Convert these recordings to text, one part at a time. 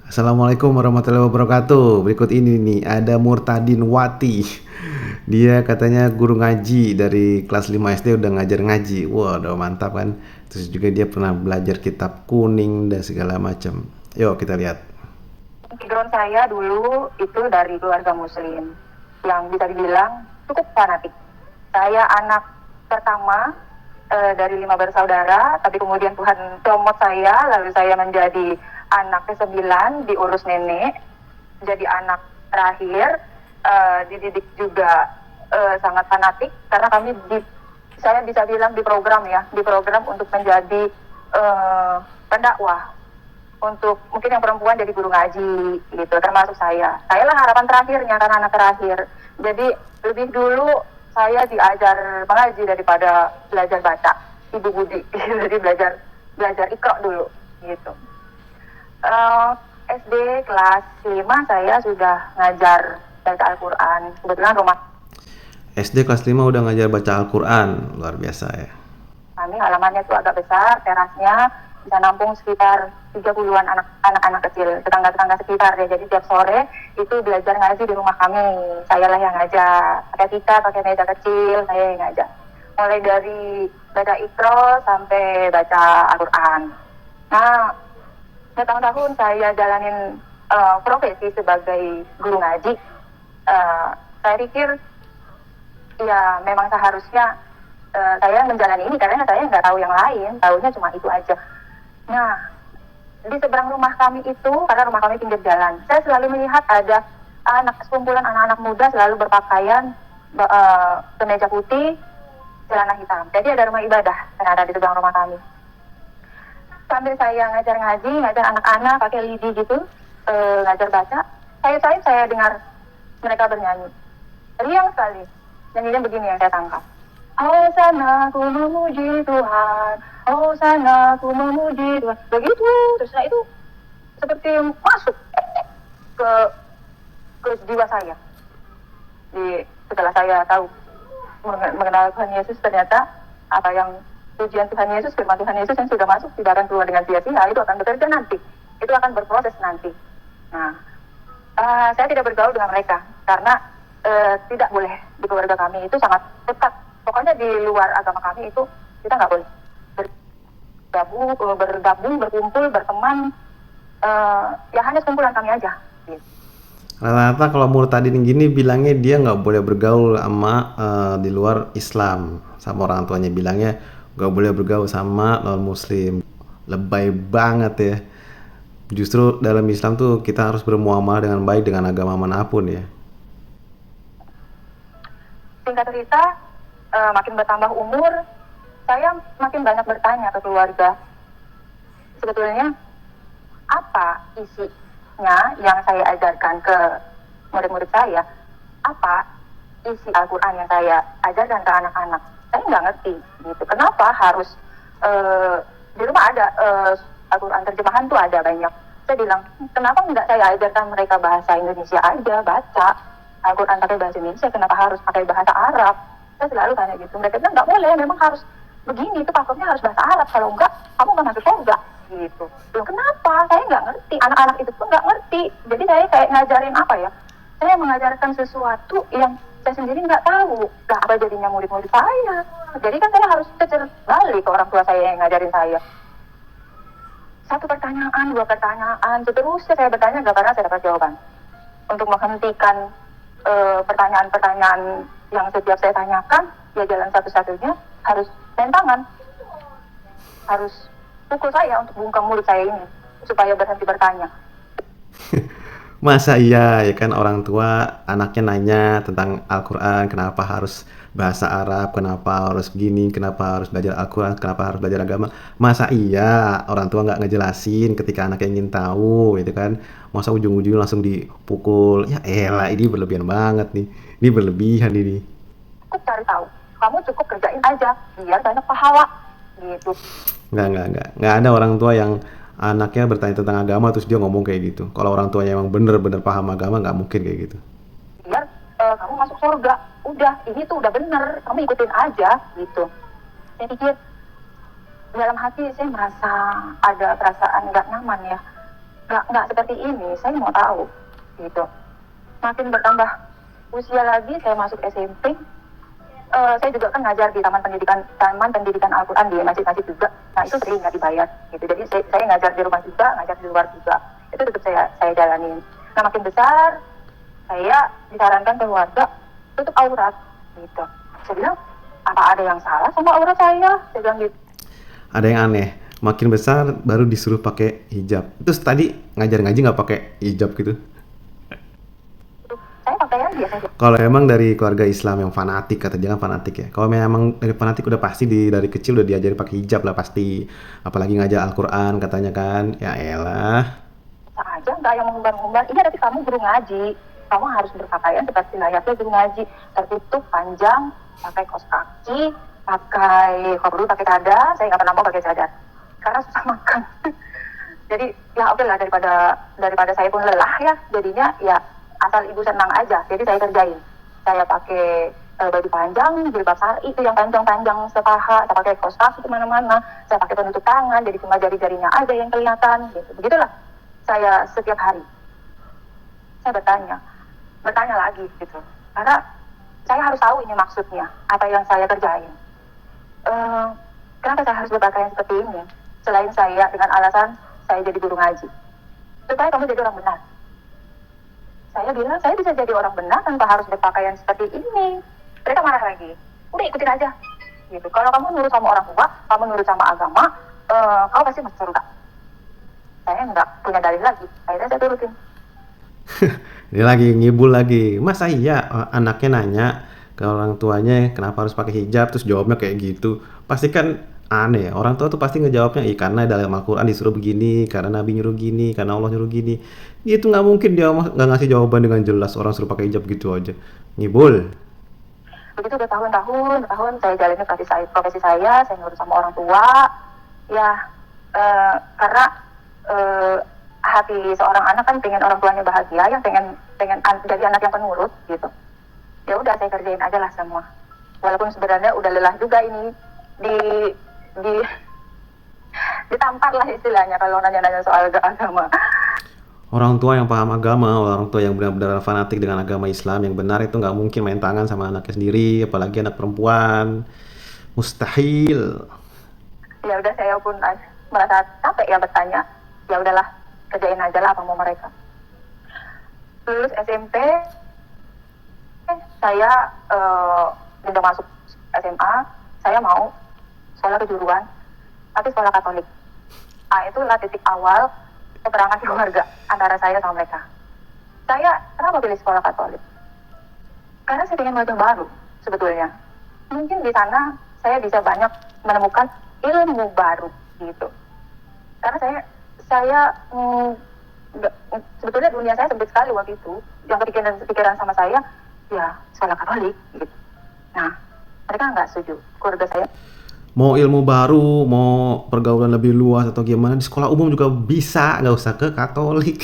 Assalamualaikum warahmatullahi wabarakatuh. Berikut ini nih ada Murtadin Wati. Dia katanya guru ngaji dari kelas 5 SD udah ngajar ngaji. Wah, udah mantap kan. Terus juga dia pernah belajar kitab kuning dan segala macam. Yuk kita lihat. Background saya dulu itu dari keluarga muslim yang bisa dibilang cukup fanatik. Saya anak pertama dari 5 bersaudara, tapi kemudian Tuhan comot saya, lalu saya menjadi anak ke-9, diurus nenek, jadi anak terakhir, dididik juga sangat fanatik, karena saya bisa bilang diprogram untuk menjadi pendakwah, untuk mungkin yang perempuan jadi guru ngaji gitu, termasuk saya lah harapan terakhirnya karena anak terakhir. Jadi lebih dulu saya diajar mengaji daripada belajar baca, Ibu Budi. Jadi belajar Iqra dulu gitu. SD kelas 5 saya sudah ngajar baca Al-Quran. Kebetulan rumah SD kelas 5 udah ngajar baca Al-Quran. Luar biasa ya. kami halamannya itu agak besar, terasnya bisa nampung sekitar 30-an anak-anak kecil, tetangga-tetangga sekitar ya. Jadi tiap sore itu belajar ngaji di rumah kami. Saya lah yang ngajar, pakai tika, pakai meja kecil, saya yang ngajar. Mulai dari baca Iqra sampai baca Al-Quran. Nah, bertahun-tahun saya jalanin profesi sebagai guru ngaji. Saya pikir ya memang seharusnya saya menjalani ini karena saya nggak tahu yang lain, tahunya cuma itu aja. Nah, di seberang rumah kami itu, karena rumah kami pinggir jalan, saya selalu melihat ada sekumpulan anak-anak muda selalu berpakaian kemeja putih, celana hitam. Jadi ada rumah ibadah yang ada di seberang rumah kami. Sambil saya ngajar ngaji, ngajar anak-anak pakai lidi gitu, ngajar baca, saya dengar mereka bernyanyi. Riang sekali. Nyanyinya begini yang saya tangkap. Oh sana ku memuji Tuhan, oh sana ku memuji Tuhan. Begitu, terus itu seperti masuk ke jiwa saya. Setelah saya tahu mengenal Tuhan Yesus, ternyata apa yang pujian Tuhan Yesus, firman Tuhan Yesus yang sudah masuk tidak akan keluar dengan sia-sia, itu akan bekerja nanti, itu akan berproses nanti. Nah, saya tidak bergaul dengan mereka karena tidak boleh. Di keluarga kami itu sangat ketat. Pokoknya di luar agama kami itu kita nggak boleh bergabung, berkumpul, berteman. Ya hanya sekumpulan kami aja. Rata-rata kalau Murtadin gini bilangnya dia nggak boleh bergaul sama di luar Islam. Sama orang tuanya bilangnya nggak boleh bergaul sama non Muslim. Lebay banget ya. Justru dalam Islam tuh kita harus bermuamalah dengan baik dengan agama manapun ya. Singkat cerita, makin bertambah umur, saya makin banyak bertanya ke keluarga. Sebetulnya apa isinya yang saya ajarkan ke murid-murid saya? Apa isi Al-Quran yang saya ajarkan ke anak-anak? Saya nggak ngerti gitu. Kenapa harus di rumah ada Al-Quran terjemahan tuh ada banyak. Saya bilang, kenapa nggak saya ajarkan mereka bahasa Indonesia aja, baca Al-Quran pakai bahasa Indonesia, kenapa harus pakai bahasa Arab? Saya selalu tanya gitu. Mereka bilang nggak boleh, memang harus begini, itu pakainya harus bahasa Arab, kalau enggak kamu nggak masuk surga gitu. Belum kenapa? Saya nggak ngerti, anak-anak itu pun nggak ngerti. Jadi saya kayak ngajarin apa ya? Saya mengajarkan sesuatu yang saya sendiri nggak tahu. Lah apa jadinya murid-murid saya? Jadi kan saya harus kecer balik ke orang tua saya yang ngajarin saya. Satu pertanyaan, dua pertanyaan, seterusnya saya bertanya nggak karena saya dapat jawaban. Untuk menghentikan pertanyaan-pertanyaan yang setiap saya tanyakan, ya jalan satu-satunya harus main tangan, harus pukul saya untuk bungkam mulut saya ini supaya berhenti bertanya. Masa iya ya kan orang tua anaknya nanya tentang Al-Quran, kenapa harus bahasa Arab, kenapa harus begini, kenapa harus belajar Al-Quran, kenapa harus belajar agama. Masa iya orang tua nggak ngejelasin ketika anaknya ingin tahu gitu kan. Masa ujung-ujungnya langsung dipukul. Ya elah, ini berlebihan banget nih. Ini berlebihan ini. Cukup cari tahu, kamu cukup kerjain aja biar banyak pahala gitu. Nggak ada orang tua yang anaknya bertanya tentang agama terus dia ngomong kayak gitu. Kalau orang tuanya emang bener-bener paham agama nggak mungkin kayak gitu. Biar kamu masuk surga, udah ini tuh udah bener, kamu ikutin aja gitu. Saya pikir dalam hati saya merasa ada perasaan nggak nyaman ya. nggak seperti ini, saya mau tahu gitu. Makin bertambah usia lagi, saya masuk SMP. Saya juga kan ngajar di taman pendidikan Al-Quran di masjid-masjid juga. Nah itu sering nggak dibayar gitu. Jadi saya ngajar di rumah juga, ngajar di luar juga. Itu tetap saya jalanin. Nah makin besar, saya disarankan ke keluarga tutup aurat gitu. Saya bilang, apa ada yang salah sama aurat saya? Saya bilang gitu. Ada yang aneh, makin besar baru disuruh pakai hijab. Terus tadi ngajar ngaji nggak pakai hijab gitu? Saya pakaian biasa aja. Kalau emang dari keluarga Islam yang fanatik, kata jangan fanatik ya. Kalau memang dari fanatik udah pasti dari kecil udah diajari pakai hijab lah pasti. Apalagi ngajar Al-Quran katanya kan. Ya elah. Aja nggak yang mengumbar-ngumbar. Iya tapi kamu guru ngaji, kamu harus berpakaian seperti layaknya guru ngaji, tertutup panjang, pakai kaos kaki, kalau perlu pakai cadar. Saya nggak pernah mau pakai cadar karena susah makan. Jadi ya oke lah, daripada saya pun lelah ya, jadinya ya asal ibu senang aja, jadi saya kerjain. Saya pakai baju panjang, jilbab syar'i itu yang panjang-panjang sepaha, saya pakai kaos kaki kemana-mana, saya pakai penutup tangan, jadi cuma jari-jarinya aja yang kelihatan gitu. Begitulah saya setiap hari. Saya bertanya lagi gitu, karena saya harus tahu ini maksudnya apa yang saya kerjain. Kenapa saya harus berpakaian seperti ini? Selain saya dengan alasan saya jadi guru ngaji, supaya kamu jadi orang benar. Saya bilang saya bisa jadi orang benar tanpa harus berpakaian seperti ini. Mereka marah lagi. Udah ikutin aja gitu. Kalau kamu nurut sama orang tua, kamu nurut sama agama, kamu pasti masuk surga. Saya nggak punya dalih lagi, akhirnya saya turutin. Ini lagi ngibul lagi. Masa iya anaknya nanya ke orang tuanya kenapa harus pakai hijab, terus jawabnya kayak gitu. Pasti kan aneh. Orang tua tuh pasti ngejawabnya, karena dalam Al-Quran disuruh begini, karena Nabi nyuruh gini, karena Allah nyuruh gini. Itu nggak mungkin dia nggak ngasih jawaban dengan jelas. Orang suruh pakai hijab gitu aja. Ngibul. Begitu udah tahun saya jalani profesi saya nurut sama orang tua. Ya, karena hati seorang anak kan pengen orang tuanya bahagia, yang pengen jadi anak yang penurut gitu. Ya udah saya kerjain aja lah semua. Walaupun sebenarnya udah lelah juga ini di ditampar lah istilahnya kalau nanya-nanya soal agama. Orang tua yang paham agama, orang tua yang benar-benar fanatik dengan agama Islam yang benar itu nggak mungkin main tangan sama anaknya sendiri, apalagi anak perempuan. Mustahil. Ya udah saya pun merasa capek ya bertanya. Ya udahlah, kerjain aja lah apa mau mereka. Lulus SMP, saya udah masuk SMA, saya mau sekolah kejuruan, tapi sekolah Katolik. Itulah titik awal peperangan keluarga antara saya sama mereka. Saya kenapa pilih sekolah Katolik? Karena saya ingin wajah baru sebetulnya. Mungkin di sana saya bisa banyak menemukan ilmu baru gitu. Karena saya sebetulnya dunia saya sempit sekali waktu itu. Yang kepikiran sama saya ya sekolah Katolik gitu. Nah, mereka nggak setuju, keluarga saya. Mau ilmu baru, mau pergaulan lebih luas atau gimana, di sekolah umum juga bisa, nggak usah ke Katolik.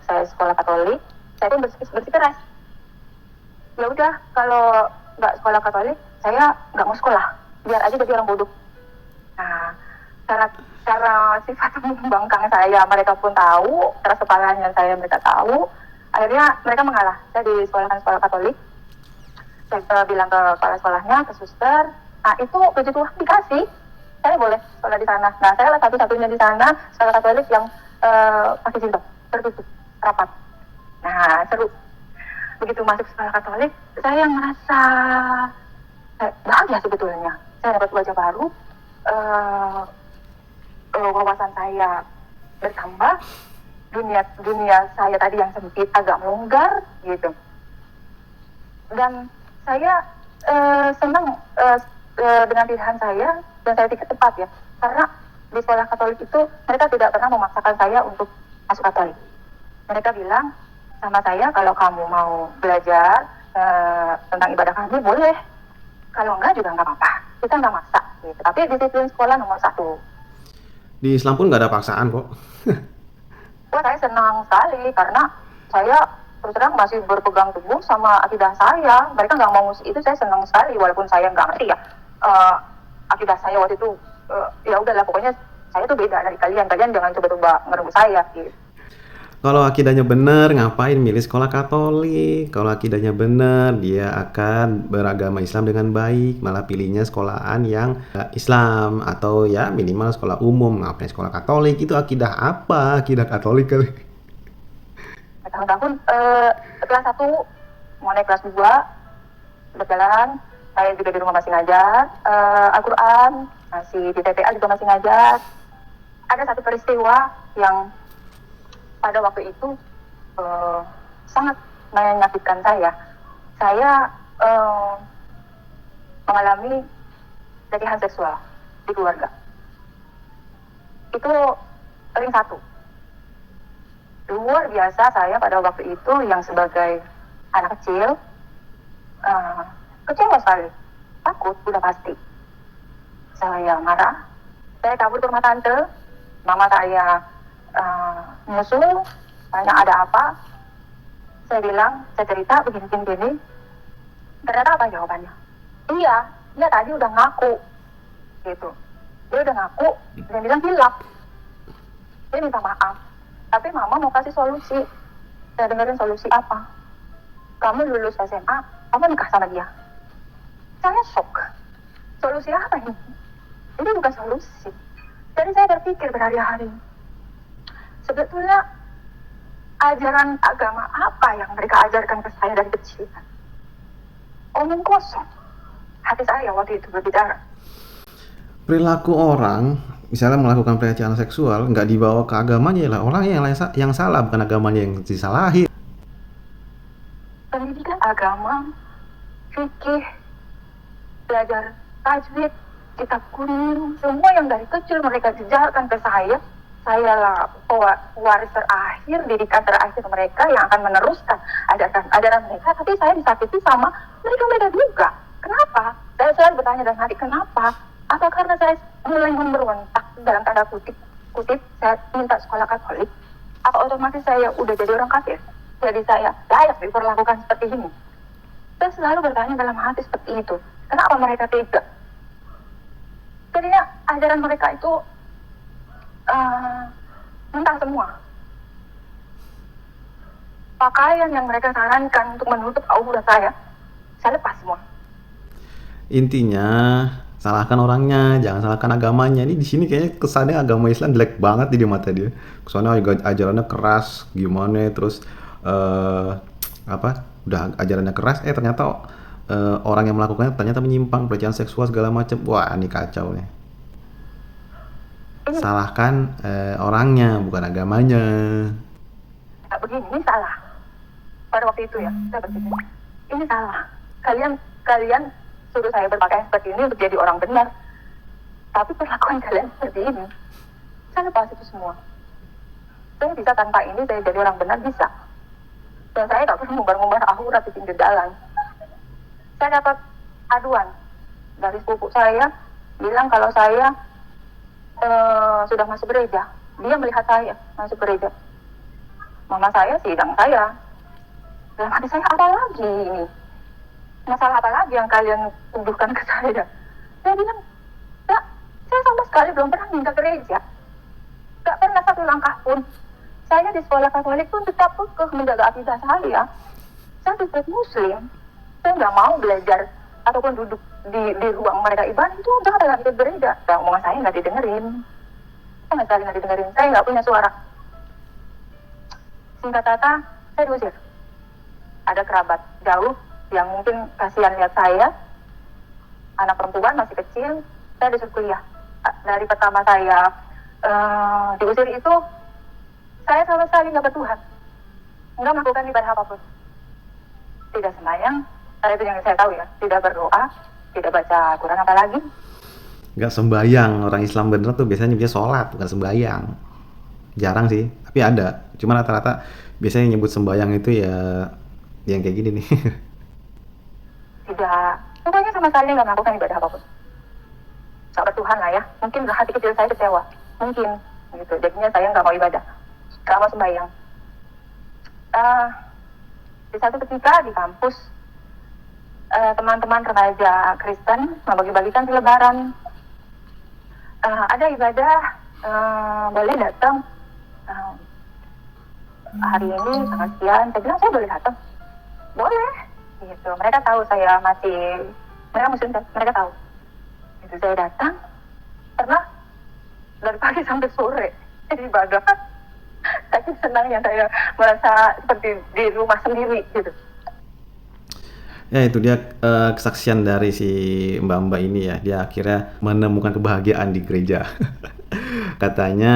Saya sekolah Katolik, saya pun bersikeras. Ya udah, kalau nggak sekolah Katolik, saya nggak mau sekolah, biar aja jadi orang bodoh. Nah, cara sifat membangkang saya mereka pun tahu, keras kepalanya saya mereka tahu. Akhirnya mereka mengalah. Saya di sekolah Katolik. Saya bilang ke kepala sekolahnya, ke suster, nah itu puji Tuhan dikasih, saya boleh sekolah di sana. Nah saya lah satu-satunya di sana sekolah Katolik yang pakai jilbab, tertutup, rapat. Nah seru. Begitu masuk sekolah Katolik, saya merasa bahagia sebetulnya. Saya dapat wajah baru, wawasan saya bertambah, dunia saya tadi yang sempit agak melonggar gitu. Dan saya senang dengan pilihan saya, dan saya pikir tepat ya, karena di sekolah Katolik itu mereka tidak pernah memaksakan saya untuk masuk Katolik. Mereka bilang sama saya, kalau kamu mau belajar tentang ibadah kami boleh, kalau enggak juga nggak apa-apa, kita nggak maksa gitu. Tapi disiplin sekolah nomor 1. Di Islam pun nggak ada paksaan kok. Wah, saya senang sekali karena saya terus terang masih berpegang teguh sama akidah saya. Mereka nggak mau ngusir itu, saya senang sekali walaupun saya nggak ngerti ya akidah saya waktu itu. Ya udahlah, pokoknya saya tuh beda dari kalian jangan coba-coba ngerebut saya gitu. Kalau akidahnya benar, ngapain milih sekolah Katolik? Kalau akidahnya benar, dia akan beragama Islam dengan baik, malah pilihnya sekolahan yang Islam atau ya minimal sekolah umum. Ngapain sekolah Katolik? Itu akidah apa? Akidah Katolik kali. Tahun-tahun kelas 1 mau naik kelas 2 berjalan, saya juga di rumah masih ngajar Al-Quran, masih di TPA juga masih ngajar. Ada satu peristiwa yang pada waktu itu sangat menyakitkan saya. Saya mengalami pelecehan seksual di keluarga. Itu ring 1. Luar biasa saya pada waktu itu yang sebagai anak kecil kecewa sekali, takut udah pasti. Saya marah, saya kabur ke rumah tante, mama saya nyusul, tanya ada apa. Saya bilang, saya cerita begini. Ternyata apa jawabannya? Iya tadi udah ngaku gitu. Dia udah ngaku, dia bilang hilaf, dia minta maaf, tapi mama mau kasih solusi. Saya dengerin solusi apa? Kamu lulus SMA, kamu nikah sama dia. Saya shock. Solusi apa ini? Ini bukan solusi. Jadi saya berpikir berhari-hari, sebetulnya ajaran agama apa yang mereka ajarkan ke saya dari kecil? Omong kosong. Hati saya waktu itu berbicara. Perilaku orang, misalnya melakukan pelecehan seksual, nggak dibawa ke agamanya lah. Orang yang salah, bukan agamanya yang disalahin. Pendidikan agama, fikih, belajar tajwid, kitab kuning, semua yang dari kecil mereka jejalkan ke saya lah pewaris terakhir, didikan terakhir mereka yang akan meneruskan ajaran mereka, tapi saya disakiti sama mereka juga. Kenapa? Saya selalu bertanya dalam hati, kenapa? Apa karena saya mulai memberontak dalam tanda kutip saya minta sekolah Katolik? Apa otomatis saya udah jadi orang kafir? Jadi saya layak diperlakukan seperti ini? Saya selalu bertanya dalam hati seperti itu. Kenapa mereka tega? Jadinya ajaran mereka itu mentah semua. Pakaian yang mereka sarankan untuk menutup aurat saya lepas semua. Intinya salahkan orangnya, jangan salahkan agamanya. Ini di sini kayaknya kesannya agama Islam jelek banget di mata dia. Kesannya ajarannya keras gimana, terus udah ajarannya keras, ternyata orang yang melakukannya ternyata menyimpang, pelecehan seksual segala macam. Wah, ini kacau nih. Salahkan orangnya, bukan agamanya. Begini, ini salah. Pada waktu itu ya, saya berpikir, ini salah. Kalian suruh saya berpakaian seperti ini untuk jadi orang benar. Tapi perlakuan kalian seperti ini. Saya lepas itu semua. Saya bisa tanpa ini, saya jadi orang benar, bisa. Dan saya tak perlu ngumbar-ngumbar aurat di pinggir jalan. Saya dapat aduan dari sepupu saya, bilang kalau saya sudah masuk gereja. Dia melihat saya masuk gereja. Mama saya sidang saya. Dalam hati saya, apa lagi ini? Masalah apa lagi yang kalian tuduhkan ke saya? Saya bilang, ya, saya sama sekali belum pernah minta gereja. Gak pernah satu langkah pun. Saya di sekolah Katolik pun tetap kekeh menjaga akidah saya. Saya tetap Muslim. Saya nggak mau belajar ataupun duduk di ruang mereka ibadah itu jangan dalam ikut gereja. Dan omongan saya nggak didengerin. Sama sekali nggak didengerin. Saya nggak punya suara. Singkat kata, saya diusir. Ada kerabat jauh yang mungkin kasihan lihat saya, anak perempuan masih kecil, saya disuruh kuliah. Dari pertama saya diusir itu, saya sama sekali nggak bertuhan, nggak melakukan ibadah apapun, tidak sembahyang, itu yang saya tahu ya, tidak berdoa, tidak baca Quran apalagi. Nggak sembahyang, orang Islam bener tuh biasanya sholat, bukan sembahyang. Jarang sih, tapi ada. Cuma rata-rata biasanya nyebut sembahyang itu ya yang kayak gini nih. Tidak, pokoknya sama sekali nggak melakukan ibadah apapun. Nggak bertuhan lah ya, mungkin hati kecil saya kecewa, mungkin gitu. Jadinya saya nggak mau ibadah, nggak mau sembahyang. Di satu ketika di kampus, teman-teman remaja Kristen membagi-bagikan selebaran. Ada ibadah boleh datang hari ini tanggal sekian. Saya bilang saya boleh datang, boleh gitu. Mereka tahu saya masih, mereka muslim kan, mereka tahu itu saya datang pernah dari pagi sampai sore jadi ibadah. Tapi senangnya saya merasa seperti di rumah sendiri gitu. Ya itu dia kesaksian dari si mbak-mbak ini ya. Dia akhirnya menemukan kebahagiaan di gereja. Katanya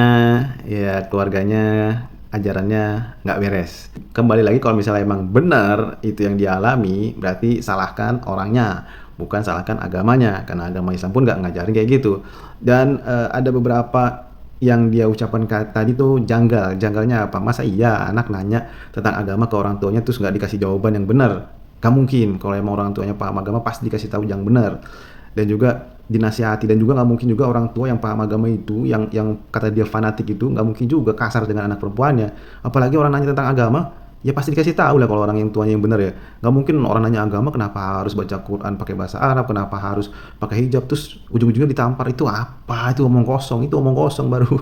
ya keluarganya ajarannya nggak beres. Kembali lagi kalau misalnya emang benar itu yang dia alami, berarti salahkan orangnya, bukan salahkan agamanya. Karena agama Islam pun nggak ngajarin kayak gitu. Dan ada beberapa yang dia ucapkan tadi tuh janggal. Janggalnya apa? Masa iya anak nanya tentang agama ke orang tuanya terus nggak dikasih jawaban yang benar? Gak mungkin, kalau emang orang tuanya paham agama pasti dikasih tahu yang benar. Dan juga dinasihati, dan juga nggak mungkin juga orang tua yang paham agama itu, yang kata dia fanatik itu, nggak mungkin juga kasar dengan anak perempuannya. Apalagi orang nanya tentang agama, ya pasti dikasih tahu lah kalau orang yang tuanya yang benar ya. Nggak mungkin orang nanya agama kenapa harus baca Quran pakai bahasa Arab, kenapa harus pakai hijab, terus ujung-ujungnya ditampar. Itu apa? Itu omong kosong, itu omong kosong baru.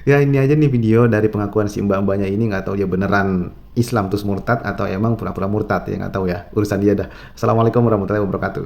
Ya ini aja nih video dari pengakuan si mbak-mbaknya ini, nggak tahu dia beneran Islam terus murtad atau emang pura-pura murtad, ya nggak tahu ya, urusan dia dah. Assalamualaikum warahmatullahi wabarakatuh.